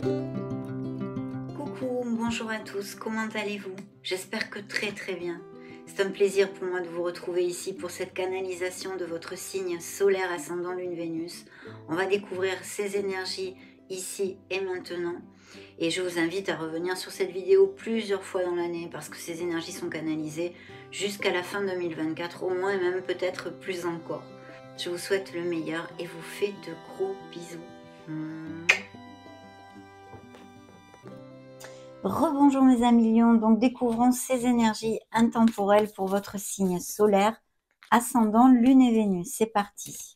Coucou, bonjour à tous, comment allez-vous? J'espère que très bien. C'est un plaisir pour moi de vous retrouver ici pour cette canalisation de votre signe solaire ascendant Lune Vénus. On va découvrir ces énergies ici et maintenant. Et je vous invite à revenir sur cette vidéo plusieurs fois dans l'année parce que ces énergies sont canalisées jusqu'à la fin 2024, au moins et même peut-être plus encore. Je vous souhaite le meilleur et vous fais de gros bisous. Rebonjour mes amis lions, donc découvrons ces énergies intemporelles pour votre signe solaire, ascendant Lune et Vénus. C'est parti.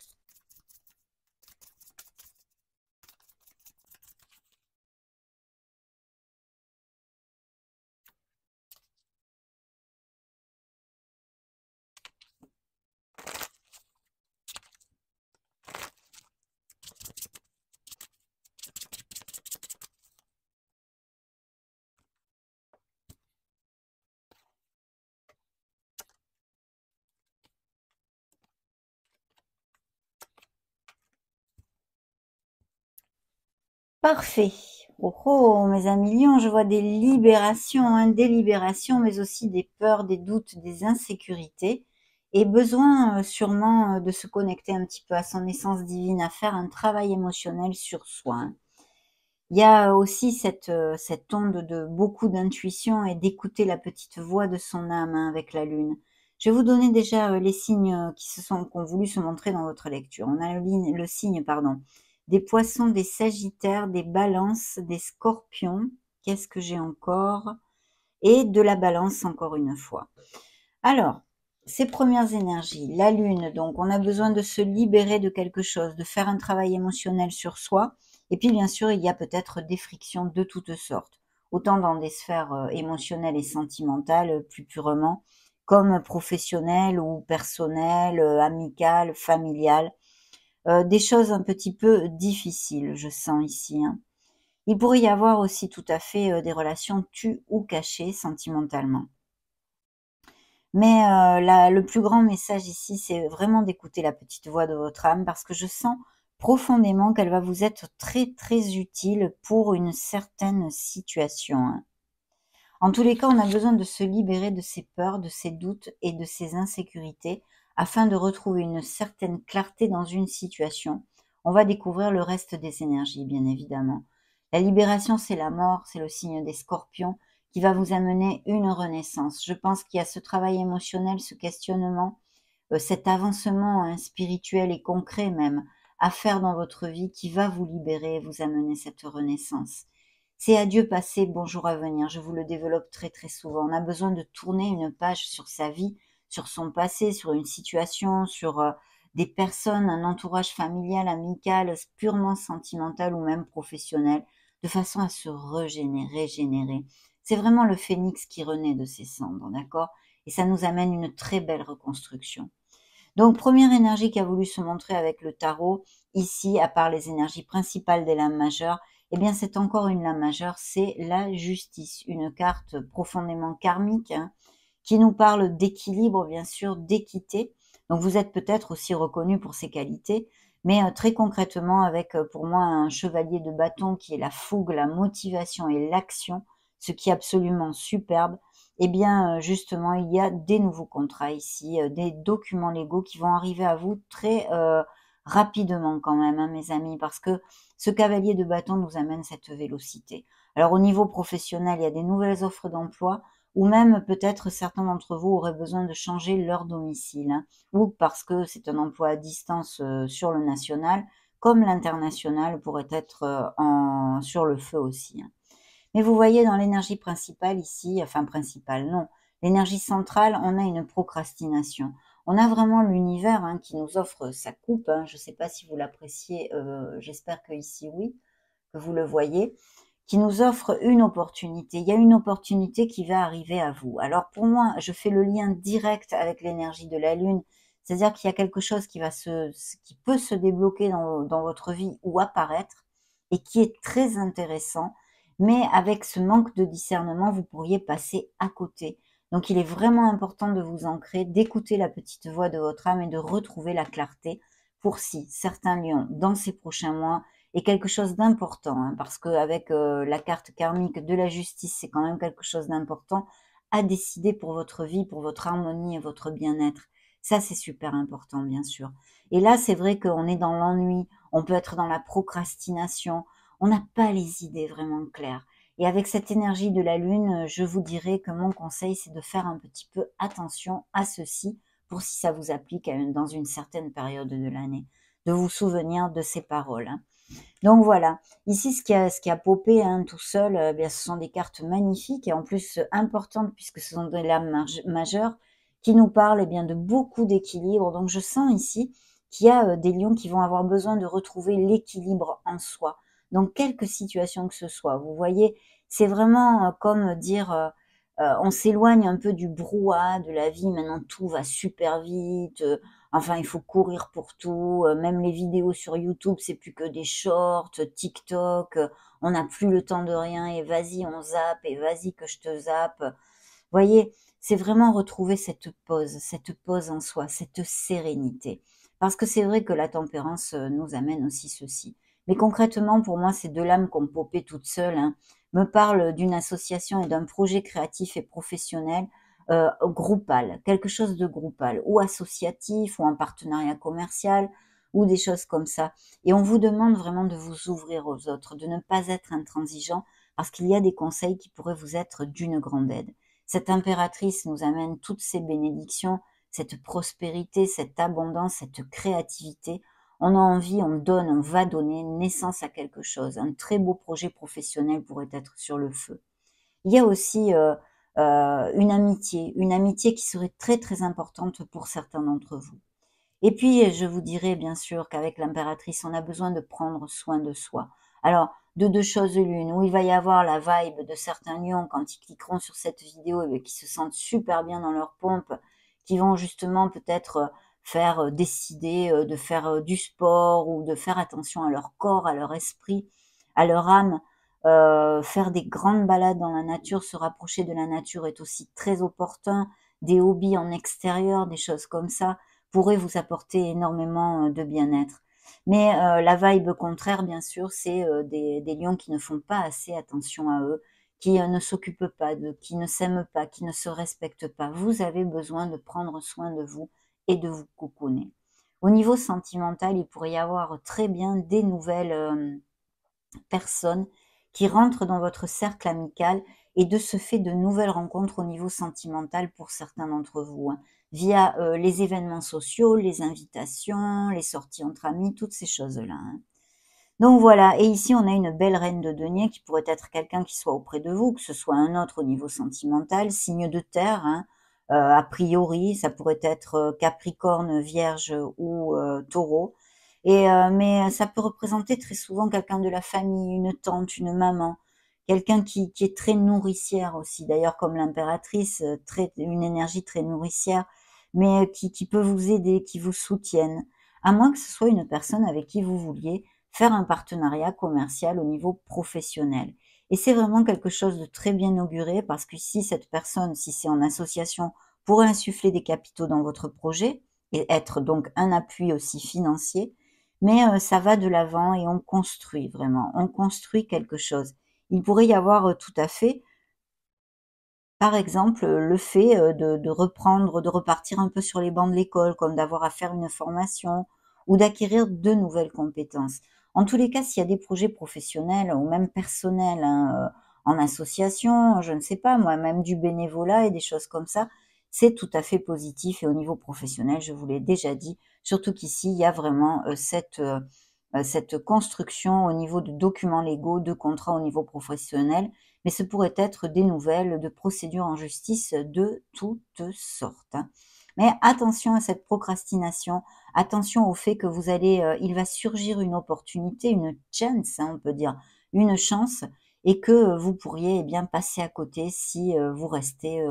Parfait. Oh, oh mes amis lions, je vois des libérations, des libérations, mais aussi des peurs, des doutes, des insécurités, et besoin sûrement de se connecter un petit peu à son essence divine, à faire un travail émotionnel sur soi. Il y a aussi cette onde de beaucoup d'intuition et d'écouter la petite voix de son âme avec la lune. Je vais vous donner déjà les signes qui ont voulu se montrer dans votre lecture. On a le signe, pardon, des poissons, des sagittaires, des balances, des scorpions. Qu'est-ce que j'ai encore? Et de la balance encore une fois. Alors, ces premières énergies, la lune, donc on a besoin de se libérer de quelque chose, de faire un travail émotionnel sur soi. Et puis bien sûr, il y a peut-être des frictions de toutes sortes, autant dans des sphères émotionnelles et sentimentales plus purement, comme professionnelles ou personnelles, amicales, familiales. Des choses un petit peu difficiles, je sens ici. Il pourrait y avoir aussi tout à fait des relations tues ou cachées sentimentalement. Mais le plus grand message ici, c'est vraiment d'écouter la petite voix de votre âme parce que je sens profondément qu'elle va vous être très utile pour une certaine situation. En tous les cas, on a besoin de se libérer de ces peurs, de ces doutes et de ces insécurités afin de retrouver une certaine clarté dans une situation. On va découvrir le reste des énergies, bien évidemment. La libération, c'est la mort, c'est le signe des scorpions qui va vous amener une renaissance. Je pense qu'il y a ce travail émotionnel, ce questionnement, cet avancement spirituel et concret même à faire dans votre vie qui va vous libérer et vous amener cette renaissance. C'est adieu passé, bonjour à venir. Je vous le développe très souvent. On a besoin de tourner une page sur sa vie, sur son passé, sur une situation, sur des personnes, un entourage familial, amical, purement sentimental ou même professionnel, de façon à se régénérer. C'est vraiment le phénix qui renaît de ses cendres, d'accord? Et ça nous amène une très belle reconstruction. Donc, première énergie qui a voulu se montrer avec le tarot, ici, à part les énergies principales des lames majeures, eh bien, c'est encore une lame majeure, c'est la justice, une carte profondément karmique, qui nous parle d'équilibre, bien sûr, d'équité. Donc, vous êtes peut-être aussi reconnu pour ces qualités, mais très concrètement, avec pour moi un chevalier de bâton qui est la fougue, la motivation et l'action, ce qui est absolument superbe. Eh bien, justement, il y a des nouveaux contrats ici, des documents légaux qui vont arriver à vous très rapidement quand même, mes amis, parce que ce cavalier de bâton nous amène cette vélocité. Alors, au niveau professionnel, il y a des nouvelles offres d'emploi, ou même peut-être certains d'entre vous auraient besoin de changer leur domicile, ou parce que c'est un emploi à distance sur le national, comme l'international pourrait être sur le feu aussi. Mais vous voyez dans l'énergie principale ici, enfin principale, non, l'énergie centrale, on a une procrastination. On a vraiment l'univers qui nous offre sa coupe. Je ne sais pas si vous l'appréciez, j'espère que ici oui, que vous le voyez, qui nous offre une opportunité. Il y a une opportunité qui va arriver à vous. Alors pour moi, je fais le lien direct avec l'énergie de la Lune, c'est-à-dire qu'il y a quelque chose qui peut se débloquer dans votre vie ou apparaître et qui est très intéressant. Mais avec ce manque de discernement, vous pourriez passer à côté. Donc il est vraiment important de vous ancrer, d'écouter la petite voix de votre âme et de retrouver la clarté pour si certains lions, dans ces prochains mois, et quelque chose d'important, hein, parce qu'avec la carte karmique de la justice, c'est quand même quelque chose d'important à décider pour votre vie, pour votre harmonie et votre bien-être. Ça, c'est super important, bien sûr. Et là, c'est vrai qu'on est dans l'ennui, on peut être dans la procrastination, on n'a pas les idées vraiment claires. Et avec cette énergie de la lune, je vous dirais que mon conseil, c'est de faire un petit peu attention à ceci pour si ça vous applique dans une certaine période de l'année, de vous souvenir de ces paroles, hein. Donc voilà, ici ce qui a popé, hein, tout seul, bien, ce sont des cartes magnifiques et en plus importantes puisque ce sont des lames majeures qui nous parlent bien de beaucoup d'équilibre. Donc je sens ici qu'il y a des lions qui vont avoir besoin de retrouver l'équilibre en soi. Donc quelque situation que ce soit, vous voyez, c'est vraiment comme dire on s'éloigne un peu du brouhaha de la vie. Maintenant tout va super vite. Enfin, il faut courir pour tout, même les vidéos sur YouTube, c'est plus que des shorts, TikTok, on n'a plus le temps de rien et vas-y, on zappe et vas-y que je te zappe. Voyez, c'est vraiment retrouver cette pause en soi, cette sérénité. Parce que c'est vrai que la tempérance nous amène aussi ceci. Mais concrètement, pour moi, ces deux lames qu'on popé toutes seules, hein, me parlent d'une association et d'un projet créatif et professionnel groupal, quelque chose de groupal, ou associatif, ou en partenariat commercial, ou des choses comme ça. Et on vous demande vraiment de vous ouvrir aux autres, de ne pas être intransigeant, parce qu'il y a des conseils qui pourraient vous être d'une grande aide. Cette impératrice nous amène toutes ces bénédictions, cette prospérité, cette abondance, cette créativité. On a envie, on donne, on va donner naissance à quelque chose. Un très beau projet professionnel pourrait être sur le feu. Il y a aussi une amitié qui serait très très importante pour certains d'entre vous. Et puis, je vous dirais bien sûr qu'avec l'impératrice, on a besoin de prendre soin de soi. Alors, de deux choses l'une, où il va y avoir la vibe de certains lions quand ils cliqueront sur cette vidéo et qui se sentent super bien dans leur pompe, qui vont justement peut-être faire décider de faire du sport ou de faire attention à leur corps, à leur esprit, à leur âme. Faire des grandes balades dans la nature, se rapprocher de la nature est aussi très opportun. Des hobbies en extérieur, des choses comme ça pourrait vous apporter énormément de bien-être. Mais la vibe contraire, bien sûr, c'est des lions qui ne font pas assez attention à eux, qui ne s'occupent pas d'eux, qui ne s'aiment pas, qui ne se respectent pas. Vous avez besoin de prendre soin de vous et de vous cocooner. Au niveau sentimental, il pourrait y avoir très bien des nouvelles personnes qui rentrent dans votre cercle amical et de ce fait de nouvelles rencontres au niveau sentimental pour certains d'entre vous, hein, via les événements sociaux, les invitations, les sorties entre amis, toutes ces choses-là, hein. Donc voilà, et ici on a une belle reine de denier qui pourrait être quelqu'un qui soit auprès de vous, que ce soit un autre au niveau sentimental, signe de terre, hein, a priori, ça pourrait être Capricorne, Vierge ou Taureau. Et mais ça peut représenter très souvent quelqu'un de la famille, une tante, une maman, quelqu'un qui est très nourricière aussi. D'ailleurs, comme l'impératrice, une énergie très nourricière, mais qui peut vous aider, qui vous soutienne. À moins que ce soit une personne avec qui vous vouliez faire un partenariat commercial au niveau professionnel. Et c'est vraiment quelque chose de très bien auguré parce que si cette personne, si c'est en association, pourrait insuffler des capitaux dans votre projet et être donc un appui aussi financier, mais ça va de l'avant et on construit vraiment, on construit quelque chose. Il pourrait y avoir tout à fait, par exemple, le fait de reprendre, de repartir un peu sur les bancs de l'école, comme d'avoir à faire une formation ou d'acquérir de nouvelles compétences. En tous les cas, s'il y a des projets professionnels ou même personnels, hein, en association, je ne sais pas moi, même du bénévolat et des choses comme ça, c'est tout à fait positif et au niveau professionnel, je vous l'ai déjà dit, surtout qu'ici, il y a vraiment cette construction au niveau de documents légaux, de contrats au niveau professionnel, mais ce pourrait être des nouvelles de procédures en justice de toutes sortes, hein. Mais attention à cette procrastination, attention au fait que vous allez, il va surgir une opportunité, une chance, hein, on peut dire, une chance, et que vous pourriez eh bien passer à côté si vous restez,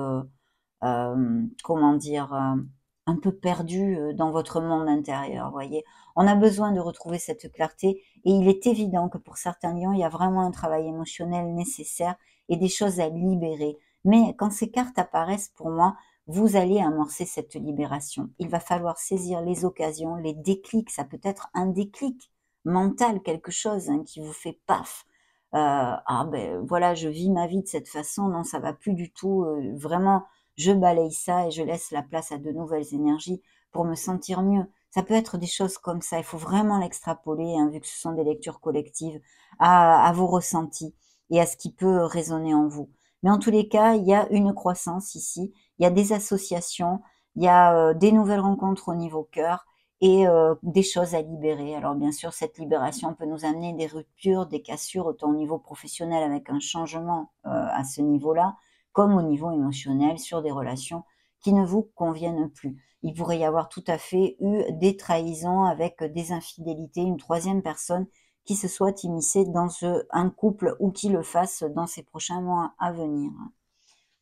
comment dire, un peu perdu dans votre monde intérieur, vous voyez. On a besoin de retrouver cette clarté et il est évident que pour certains lions, il y a vraiment un travail émotionnel nécessaire et des choses à libérer. Mais quand ces cartes apparaissent pour moi, vous allez amorcer cette libération. Il va falloir saisir les occasions, les déclics, ça peut être un déclic, mental, quelque chose hein, qui vous fait paf. Ah ben voilà, je vis ma vie de cette façon, non, ça va plus du tout. Vraiment, je balaye ça et je laisse la place à de nouvelles énergies pour me sentir mieux. Ça peut être des choses comme ça. Il faut vraiment l'extrapoler, hein, vu que ce sont des lectures collectives, à vos ressentis et à ce qui peut résonner en vous. Mais en tous les cas, il y a une croissance ici, il y a des associations, il y a des nouvelles rencontres au niveau cœur et des choses à libérer. Alors bien sûr, cette libération peut nous amener des ruptures, des cassures, autant au niveau professionnel avec un changement à ce niveau-là, comme au niveau émotionnel sur des relations qui ne vous conviennent plus. Il pourrait y avoir tout à fait eu des trahisons avec des infidélités, une troisième personne qui se soit immiscée dans un couple ou qui le fasse dans ces prochains mois à venir.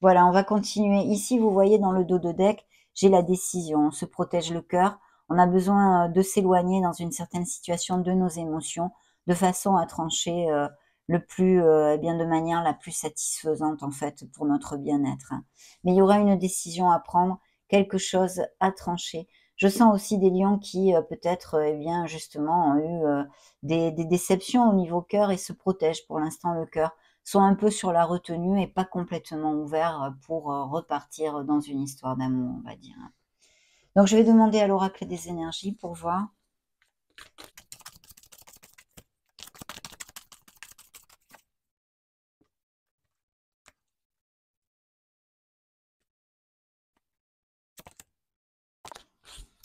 Voilà, on va continuer. Ici, vous voyez dans le dos de deck, j'ai la décision. On se protège le cœur. On a besoin de s'éloigner dans une certaine situation de nos émotions, de façon à trancher le plus, eh bien, de manière la plus satisfaisante en fait pour notre bien-être. Mais il y aura une décision à prendre, quelque chose à trancher. Je sens aussi des lions qui peut-être, eh bien, justement, ont eu des déceptions au niveau cœur et se protègent pour l'instant le cœur, sont un peu sur la retenue et pas complètement ouverts pour repartir dans une histoire d'amour, on va dire. Donc je vais demander à l'oracle des énergies pour voir.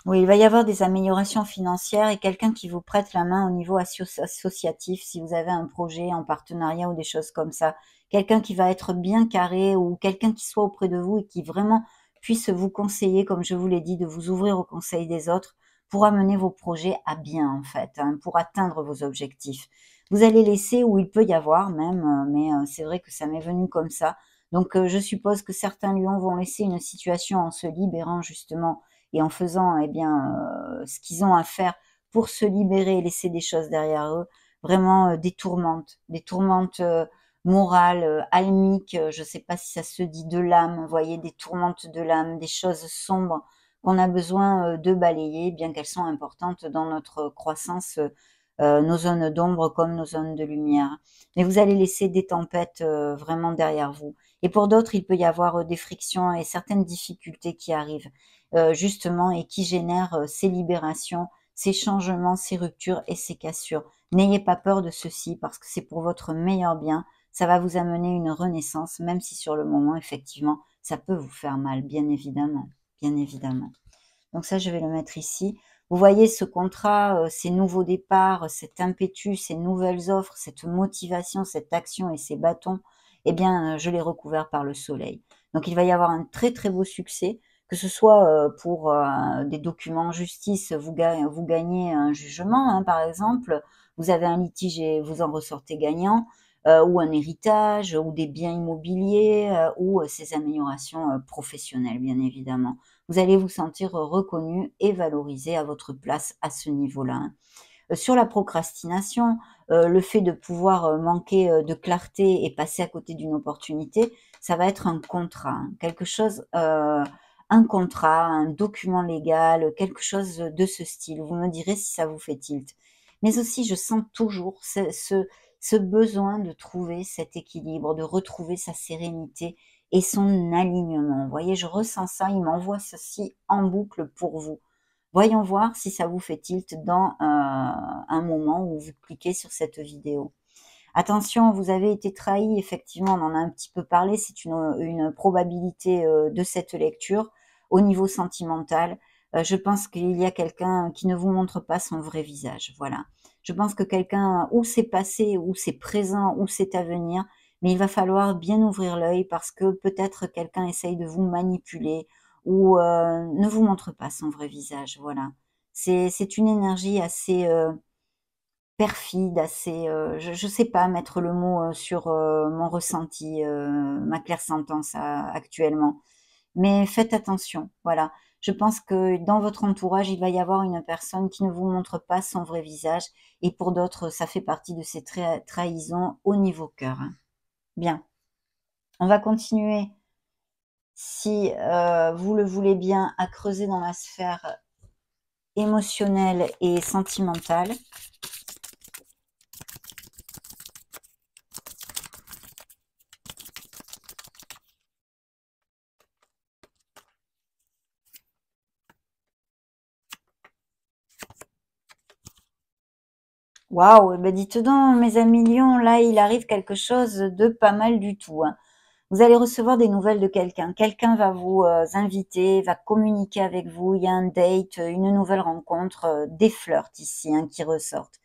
Oui, il va y avoir des améliorations financières et quelqu'un qui vous prête la main au niveau associatif, si vous avez un projet en partenariat ou des choses comme ça. Quelqu'un qui va être bien carré ou quelqu'un qui soit auprès de vous et qui vraiment puisse vous conseiller, comme je vous l'ai dit, de vous ouvrir au conseil des autres pour amener vos projets à bien, en fait, hein, pour atteindre vos objectifs. Vous allez laisser, où il peut y avoir même, mais c'est vrai que ça m'est venu comme ça. Donc, je suppose que certains lions vont laisser une situation en se libérant justement et en faisant eh bien ce qu'ils ont à faire pour se libérer et laisser des choses derrière eux, vraiment des tourmentes morales, almiques, je ne sais pas si ça se dit, de l'âme, vous voyez, des tourmentes de l'âme, des choses sombres qu'on a besoin de balayer, bien qu'elles sont importantes dans notre croissance, nos zones d'ombre comme nos zones de lumière. Mais vous allez laisser des tempêtes vraiment derrière vous. Et pour d'autres, il peut y avoir des frictions et certaines difficultés qui arrivent justement et qui génèrent ces libérations, ces changements, ces ruptures et ces cassures. N'ayez pas peur de ceci parce que c'est pour votre meilleur bien. Ça va vous amener une renaissance, même si sur le moment, effectivement, ça peut vous faire mal, bien évidemment. Bien évidemment. Donc ça, je vais le mettre ici. Vous voyez ce contrat, ces nouveaux départs, cet impétus, ces nouvelles offres, cette motivation, cette action et ces bâtons, eh bien, je l'ai recouvert par le soleil. Donc il va y avoir un très très beau succès, que ce soit pour des documents en justice, vous gagnez un jugement, hein, par exemple, vous avez un litige et vous en ressortez gagnant, ou un héritage, ou des biens immobiliers, ou ces améliorations professionnelles, bien évidemment. Vous allez vous sentir reconnu et valorisé à votre place à ce niveau-là. Hein. Sur la procrastination, le fait de pouvoir manquer de clarté et passer à côté d'une opportunité, ça va être un contrat, hein, quelque chose, un contrat, un document légal, quelque chose de ce style. Vous me direz si ça vous fait tilt. Mais aussi, je sens toujours ce besoin de trouver cet équilibre, de retrouver sa sérénité et son alignement. Vous voyez, je ressens ça, il m'envoie ceci en boucle pour vous. Voyons voir si ça vous fait tilt dans un moment où vous cliquez sur cette vidéo. Attention, vous avez été trahi, effectivement, on en a un petit peu parlé, c'est une probabilité de cette lecture. Au niveau sentimental, je pense qu'il y a quelqu'un qui ne vous montre pas son vrai visage, voilà. Je pense que quelqu'un, ou c'est passé, ou c'est présent, ou c'est à venir, mais il va falloir bien ouvrir l'œil parce que peut-être quelqu'un essaye de vous manipuler ou ne vous montre pas son vrai visage, voilà. C'est une énergie assez perfide, assez, je sais pas mettre le mot, sur, mon ressenti, ma clairsentence actuellement. Mais faites attention, voilà. Je pense que dans votre entourage, il va y avoir une personne qui ne vous montre pas son vrai visage et pour d'autres, ça fait partie de ces trahisons au niveau cœur, hein. Bien, on va continuer, si, vous le voulez bien, à creuser dans la sphère émotionnelle et sentimentale. Waouh, eh ben dites donc, mes amis lions, là, il arrive quelque chose de pas mal du tout, hein. Vous allez recevoir des nouvelles de quelqu'un. Quelqu'un va vous inviter, va communiquer avec vous. Il y a un date, une nouvelle rencontre, des flirts ici hein, qui ressortent.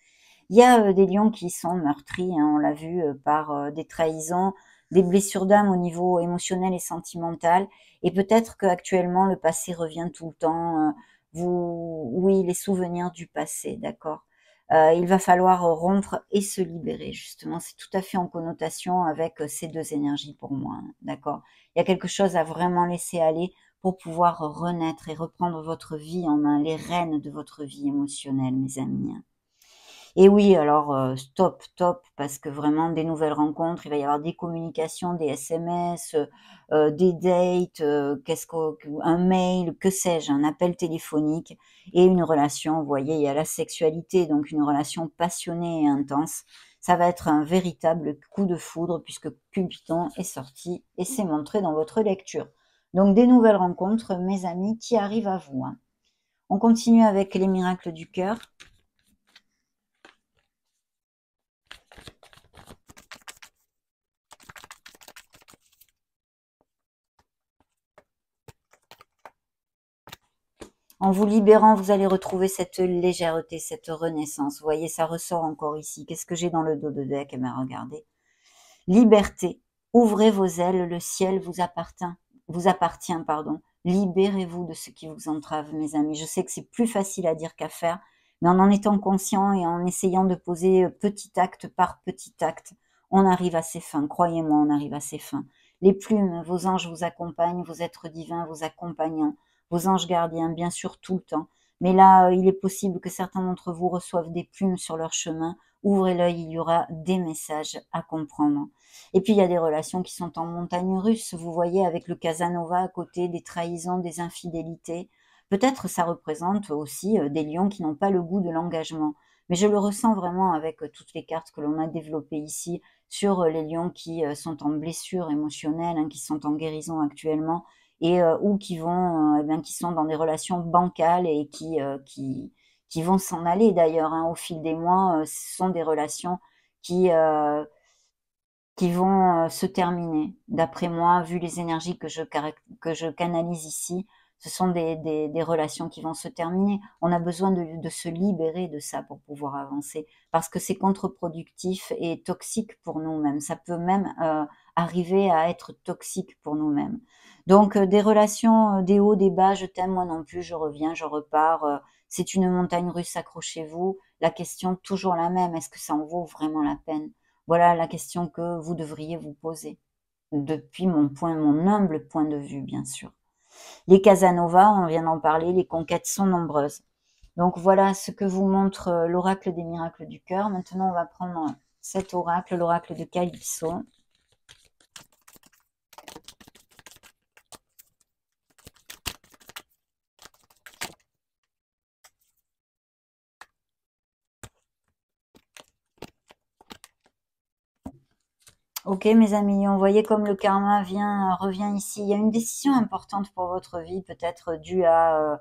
Il y a des lions qui sont meurtris, hein, on l'a vu, par des trahisons, des blessures d'âme au niveau émotionnel et sentimental. Et peut-être qu'actuellement, le passé revient tout le temps. Oui, les souvenirs du passé, d'accord. Il va falloir rompre et se libérer, justement. C'est tout à fait en connotation avec ces deux énergies pour moi, hein, d'accord. Il y a quelque chose à vraiment laisser aller pour pouvoir renaître et reprendre votre vie en main, les rênes de votre vie émotionnelle, mes amis, hein. Et oui, alors stop, top, parce que vraiment des nouvelles rencontres, il va y avoir des communications, des SMS, des dates, un mail, que sais-je, un appel téléphonique et une relation. Vous voyez, il y a la sexualité, donc une relation passionnée et intense. Ça va être un véritable coup de foudre puisque Cupidon est sorti et s'est montré dans votre lecture. Donc des nouvelles rencontres, mes amis, qui arrivent à vous, hein. On continue avec les miracles du cœur. En vous libérant, vous allez retrouver cette légèreté, cette renaissance. Vous voyez, ça ressort encore ici. Qu'est-ce que j'ai dans le dos de deck? Eh bien, regardez. Liberté. Ouvrez vos ailes, le ciel vous appartient, pardon. Libérez-vous de ce qui vous entrave, mes amis. Je sais que c'est plus facile à dire qu'à faire, mais en étant conscient et en essayant de poser petit acte par petit acte, on arrive à ses fins. Croyez-moi, on arrive à ses fins. Les plumes, vos anges vous accompagnent, vos êtres divins vous accompagnent, vos anges gardiens, bien sûr, tout le temps. Mais là, il est possible que certains d'entre vous reçoivent des plumes sur leur chemin. Ouvrez l'œil, il y aura des messages à comprendre. Et puis il y a des relations qui sont en montagne russe, vous voyez, avec le Casanova à côté, des trahisons, des infidélités. Peut-être ça représente aussi des lions qui n'ont pas le goût de l'engagement. Mais je le ressens vraiment avec toutes les cartes que l'on a développées ici sur les lions qui sont en blessure émotionnelle, hein, qui sont en guérison actuellement et ou qui vont, eh bien, qui sont dans des relations bancales et qui vont s'en aller d'ailleurs hein, au fil des mois. Ce sont des relations qui qui vont se terminer. D'après moi, vu les énergies que je canalise ici, ce sont des relations qui vont se terminer. On a besoin de se libérer de ça pour pouvoir avancer, parce que c'est contre-productif et toxique pour nous-mêmes. Ça peut même arriver à être toxique pour nous-mêmes. Donc des relations, des hauts, des bas, je t'aime, moi non plus, je reviens, je repars. C'est une montagne russe, accrochez-vous. La question toujours la même, est-ce que ça en vaut vraiment la peine? Voilà la question que vous devriez vous poser, depuis mon humble point de vue, bien sûr. Les Casanova, on vient d'en parler, les conquêtes sont nombreuses. Donc voilà ce que vous montre l'oracle des miracles du cœur. Maintenant, on va prendre cet oracle, l'oracle de Calypso. Ok, mes amis, on voyait comme le karma revient ici. Il y a une décision importante pour votre vie, peut-être due à,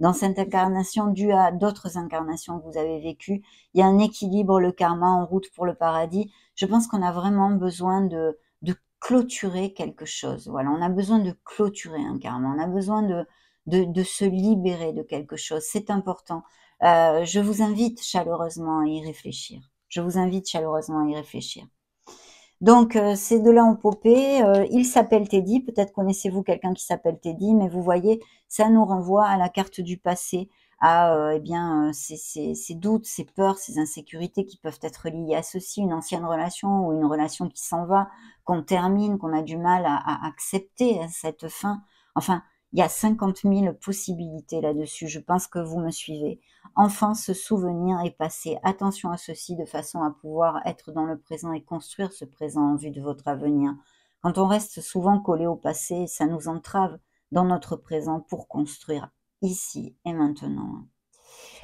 dans cette incarnation, due à d'autres incarnations que vous avez vécues. Il y a un équilibre, le karma en route pour le paradis. Je pense qu'on a vraiment besoin de clôturer quelque chose. Voilà, on a besoin de clôturer un karma. On a besoin de se libérer de quelque chose. C'est important. Je vous invite chaleureusement à y réfléchir. Je vous invite chaleureusement à y réfléchir. Donc, ces deux-là ont popé. Il s'appelle Teddy. Peut-être connaissez-vous quelqu'un qui s'appelle Teddy, mais vous voyez, ça nous renvoie à la carte du passé, à eh bien ces doutes, ces peurs, ces insécurités qui peuvent être liées à ceci, une ancienne relation ou une relation qui s'en va, qu'on termine, qu'on a du mal à accepter hein, cette fin. Enfin, il y a 50 000 possibilités là-dessus. Je pense que vous me suivez. Enfin, se souvenir et passer attention à ceci de façon à pouvoir être dans le présent et construire ce présent en vue de votre avenir. Quand on reste souvent collé au passé, ça nous entrave dans notre présent pour construire ici et maintenant.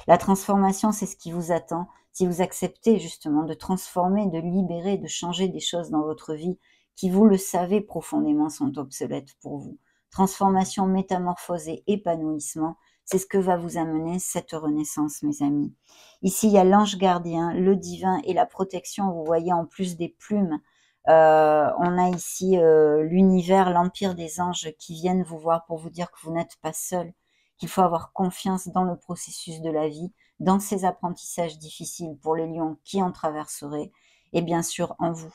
La transformation, c'est ce qui vous attend si vous acceptez justement de transformer, de libérer, de changer des choses dans votre vie qui, vous le savez profondément, sont obsolètes pour vous. Transformation, métamorphose et épanouissement, C'est ce que va vous amener cette renaissance, mes amis. Ici, il y a l'ange gardien, le divin et la protection. Vous voyez, en plus des plumes, on a ici l'univers, l'empire des anges qui viennent vous voir pour vous dire que vous n'êtes pas seul, qu'il faut avoir confiance dans le processus de la vie, dans ces apprentissages difficiles pour les lions qui en traverseraient, et bien sûr en vous.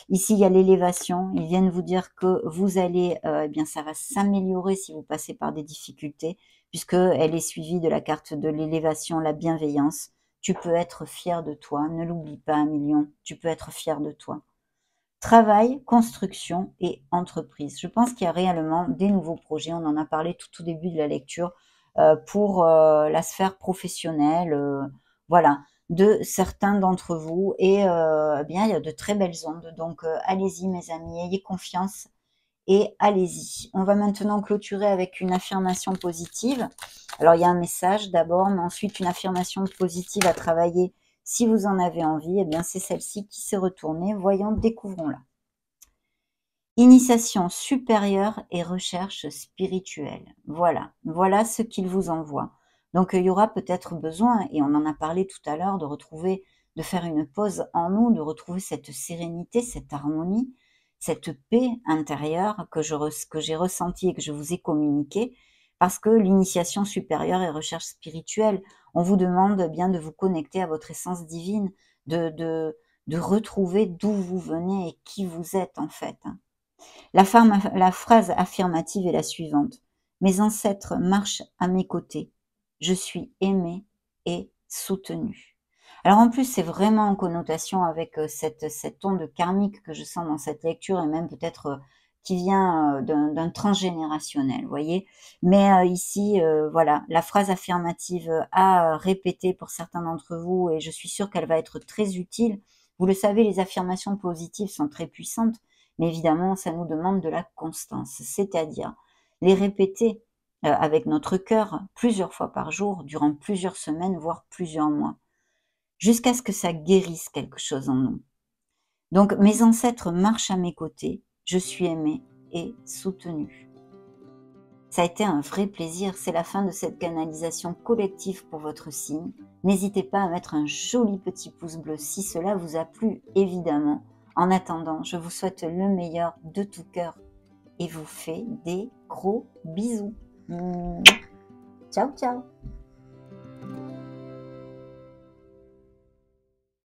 Ici, il y a l'élévation. Ils viennent vous dire que vous allez, eh bien, ça va s'améliorer si vous passez par des difficultés, puisqu'elle est suivie de la carte de l'élévation, la bienveillance. Tu peux être fier de toi. Ne l'oublie pas, Million. Tu peux être fier de toi. Travail, construction et entreprise. Je pense qu'il y a réellement des nouveaux projets. On en a parlé tout au début de la lecture pour la sphère professionnelle. Voilà, de certains d'entre vous. Et eh bien, il y a de très belles ondes. Donc, allez-y, mes amis, ayez confiance et allez-y. On va maintenant clôturer avec une affirmation positive. Alors, il y a un message d'abord, mais ensuite une affirmation positive à travailler. Si vous en avez envie, eh bien, c'est celle-ci qui s'est retournée. Voyons, découvrons-la. Initiation supérieure et recherche spirituelle. Voilà, voilà ce qu'il vous envoie. Donc il y aura peut-être besoin, et on en a parlé tout à l'heure, de retrouver, de faire une pause en nous, de retrouver cette sérénité, cette harmonie, cette paix intérieure que j'ai ressentie et que je vous ai communiquée, parce que l'initiation supérieure et recherche spirituelle, on vous demande bien de vous connecter à votre essence divine, de retrouver d'où vous venez et qui vous êtes en fait. La phrase affirmative est la suivante. Mes ancêtres marchent à mes côtés. Je suis aimé et soutenu. Alors en plus, c'est vraiment en connotation avec cette onde karmique que je sens dans cette lecture et même peut-être qui vient d'un transgénérationnel, vous voyez. Mais ici, voilà, la phrase affirmative à répéter pour certains d'entre vous et je suis sûre qu'elle va être très utile. Vous le savez, les affirmations positives sont très puissantes. Mais évidemment, ça nous demande de la constance, c'est-à-dire les répéter avec notre cœur plusieurs fois par jour, durant plusieurs semaines, voire plusieurs mois, jusqu'à ce que ça guérisse quelque chose en nous. Donc, mes ancêtres marchent à mes côtés, je suis aimé et soutenu. Ça a été un vrai plaisir, c'est la fin de cette canalisation collective pour votre signe. N'hésitez pas à mettre un joli petit pouce bleu si cela vous a plu, évidemment. En attendant, je vous souhaite le meilleur de tout cœur et vous fais des gros bisous. Ciao, ciao!